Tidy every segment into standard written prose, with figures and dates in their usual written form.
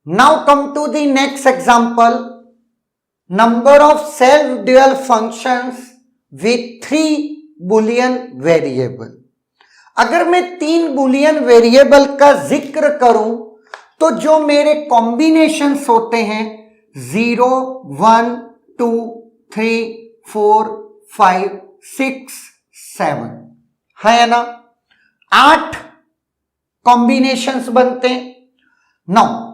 Now come to the next example. Number of self-dual functions with 3 boolean variable. अगर मैं 3 boolean variable का जिक्र करूं तो जो मेरे कॉम्बिनेशंस होते हैं 0, 1, 2, 3, 4, 5, 6, 7 है ना, 8 कॉम्बिनेशंस बनते हैं। नाउ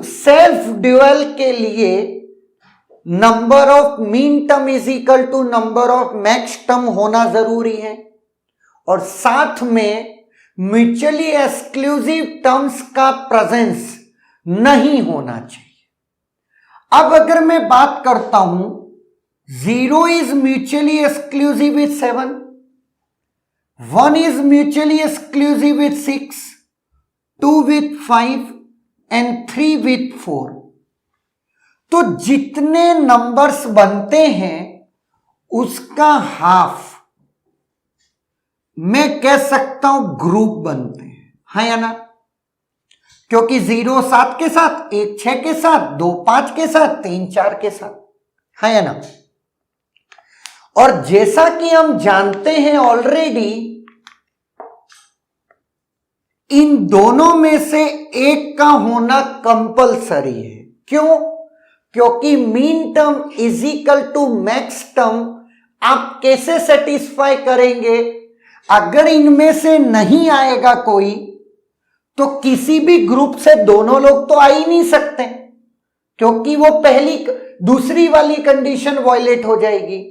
सेल्फ ड्यूअल के लिए number of mean term is equal to number of max term होना जरूरी है और साथ में म्यूचुअली एक्सक्लूसिव टर्म्स का प्रेजेंस नहीं होना चाहिए। अब अगर मैं बात करता हूं 0 is mutually exclusive with 7, 1 is mutually exclusive with 6, 2 with 5 and 3 with 4, तो जितने नंबर्स बनते हैं उसका हाफ मैं कह सकता हूं ग्रुप बनते हैं, है या ना, क्योंकि 0 7 के साथ, 1 6 के साथ, 2 5 के साथ, 3 4 के साथ, है या ना। और जैसा कि हम जानते हैं ऑलरेडी इन दोनों में से एक का होना कंपलसरी है। क्यों? क्योंकि mean term is equal to max term आप कैसे सेटिस्फाई करेंगे? अगर इनमें से नहीं आएगा कोई तो किसी भी ग्रुप से दोनों लोग तो आ ही नहीं सकते, क्योंकि वो दूसरी वाली कंडीशन वायलेट हो जाएगी।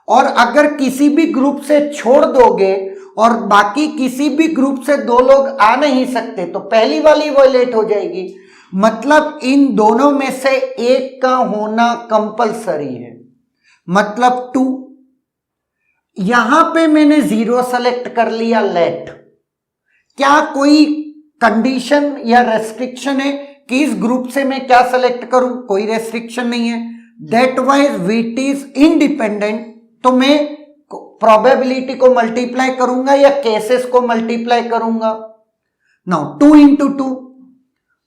और अगर किसी भी ग्रुप से छोड़ दोगे और बाकी किसी भी ग्रुप से 2 लोग आ नहीं सकते तो पहली वाली वायलेट हो जाएगी। मतलब इन दोनों में से एक का होना कंपलसरी है, मतलब 2। यहां पे मैंने 0 सेलेक्ट कर लिया, लेट। क्या कोई कंडीशन या रेस्ट्रिक्शन है कि इस ग्रुप से मैं क्या सेलेक्ट करूं? कोई रेस्ट्रिक्शन नहीं है। That wise with is independent, तो मैं प्रोबेबिलिटी को मल्टीप्लाई करूंगा या केसेस को मल्टीप्लाई करूंगा। नाउ 2 इंटू 2,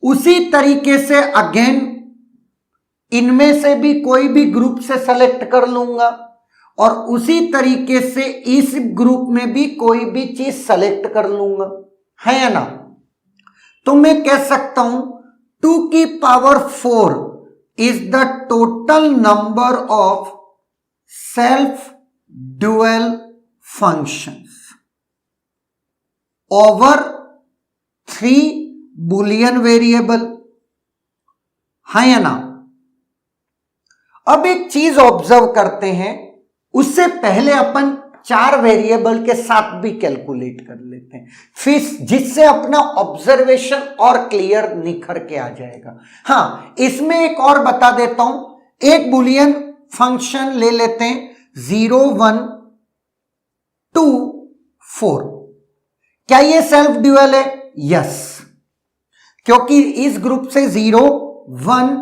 उसी तरीके से अगेन इनमें से भी कोई भी ग्रुप से सेलेक्ट कर लूंगा और उसी तरीके से इस ग्रुप में भी कोई भी चीज सेलेक्ट कर लूंगा, है या ना। तो मैं कह सकता हूं 2 की power 4 is the total number of self dual functions over 3 Boolean variable, है या ना। अब एक चीज ऑब्जर्व करते हैं, उससे पहले अपन 4 वेरिएबल के साथ भी कैलकुलेट कर लेते हैं, फिर जिससे अपना ऑब्जर्वेशन और क्लियर निखर के आ जाएगा। हां, इसमें एक और बता देता हूं, एक बूलियन फंक्शन ले लेते हैं 0 1 2 4। क्या ये सेल्फ ड्यूअल है? यस, क्योंकि इस ग्रुप से 0 1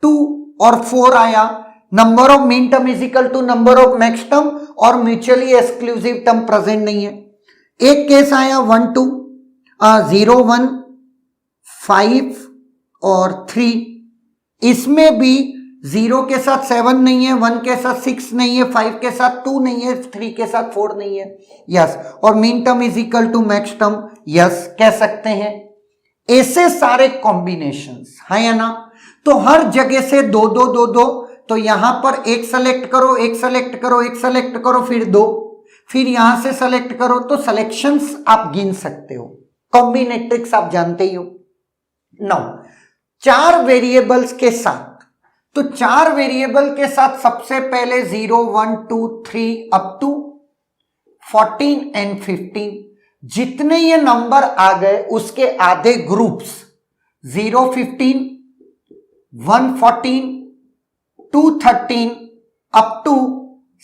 2 और 4 आया। Number of mean term is equal to number of max term और म्यूचुअली एक्सक्लूसिव टर्म प्रेजेंट नहीं है। एक केस आया 1 2 0 1 5 और 3, इसमें भी 0 के साथ 7 नहीं है, 1 के साथ 6 नहीं है, 5 के साथ 2 नहीं है, 3 के साथ 4 नहीं है। यस, और mean term is equal to max term, yes कह सकते हैं। ऐसे सारे कॉम्बिनेशंस, है या ना। तो हर जगह से 2 2 2 2, तो यहां पर एक सेलेक्ट करो, एक सेलेक्ट करो, एक सेलेक्ट करो, फिर 2, फिर यहां से सेलेक्ट करो, तो सिलेक्शंस आप गिन सकते हो। कॉम्बिनेट्रिक्स आप जानते ही हो। नाउ 4 वेरिएबल्स के साथ, तो 4 वेरिएबल के साथ सबसे पहले 0 1 2 3 अप टू 14 एंड 15, जितने ये नंबर आ गए उसके आधे ग्रुप्स 0 15 1 14 2 13 अप टू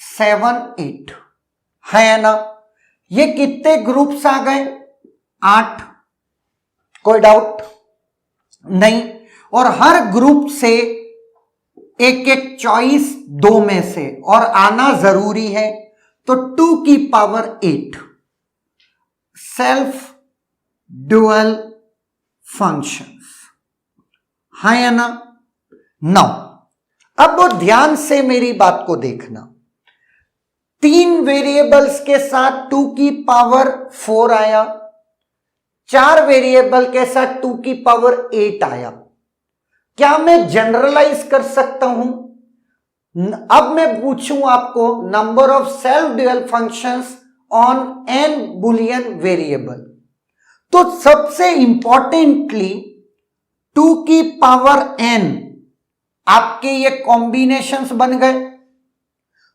7 8, है ना। ये कितने ग्रुप्स आ गए? 8। कोई डाउट नहीं। और हर ग्रुप से एक एक चॉइस 2 में से और आना जरूरी है, तो 2 की पावर 8 सेल्फ ड्यूअल फंक्शंस। हाँ या ना? नाउ अब वो ध्यान से मेरी बात को देखना। 3 वेरिएबल्स के साथ 2 की पावर 4 आया, 4 वेरिएबल के साथ 2 की पावर 8 आया। क्या मैं जनरलाइज कर सकता हूं? अब मैं पूछूं आपको number of self dual functions on n Boolean variable, तो सबसे इंपॉर्टेंटली 2 की पावर n आपके ये कॉम्बिनेशंस बन गए।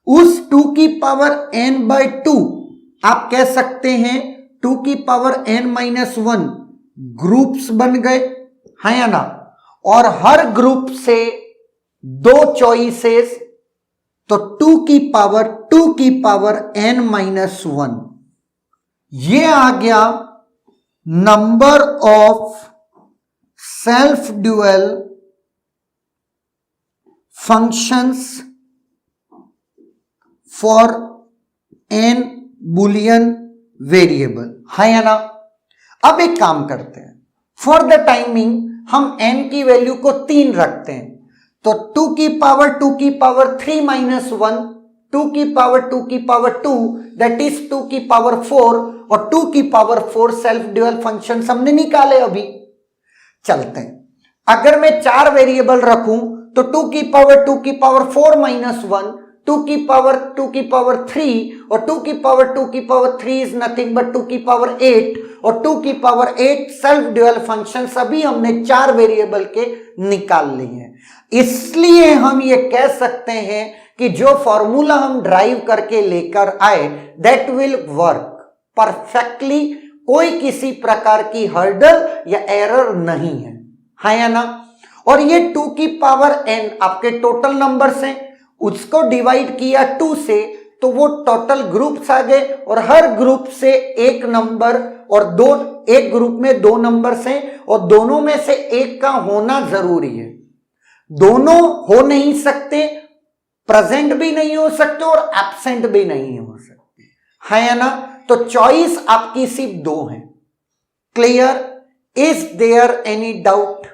उस 2 की पावर n बाय 2 आप कह सकते हैं 2 की पावर n माइनस 1 ग्रुप्स बन गए, है या ना? और हर ग्रुप से 2 चॉइसेस, तो 2 की पावर n माइनस 1, ये आ गया number of self dual functions for n Boolean variable, है या ना? अब एक काम करते हैं, फॉर द टाइमिंग हम n की वैल्यू को 3 रखते हैं, तो 2 की पावर 3 माइनस 1, 2 की पावर 2 दैट इज 2 की पावर 4, और 2 की पावर 4 सेल्फ ड्यूअल फंक्शन हमने निकाले अभी। चलते हैं, अगर मैं 4 वेरिएबल रखूं तो 2 की पावर 4 माइनस 1, 2 की पावर 3, और 2 की पावर 3 इज नथिंग बट 2 की पावर 8, और 2 की पावर 8 सेल्फ ड्यूअल फंक्शन अभी हमने 4 वेरिएबल के निकाल लिए हैं। इसलिए हम ये कह सकते हैं कि जो फॉर्मूला हम ड्राइव करके लेकर आए दैट विल वर्क परफेक्टली, कोई किसी प्रकार की हर्डल या एरर नहीं है या ना? और ये 2 की पावर n आपके टोटल नंबर्स हैं, उसको डिवाइड किया 2 से, तो वो टोटल ग्रुप्स आ गए, और हर ग्रुप से एक नंबर, और एक ग्रुप में 2 नंबर्स हैं, और दोनों में से एक का होना जरूरी है। दोनों हो नहीं सकते, प्रेजेंट भी नहीं हो सकते और एब्सेंट भी नहीं हो सकते, है या ना? तो चॉइस आपकी सिर्फ 2 है। Clear? Is there any doubt?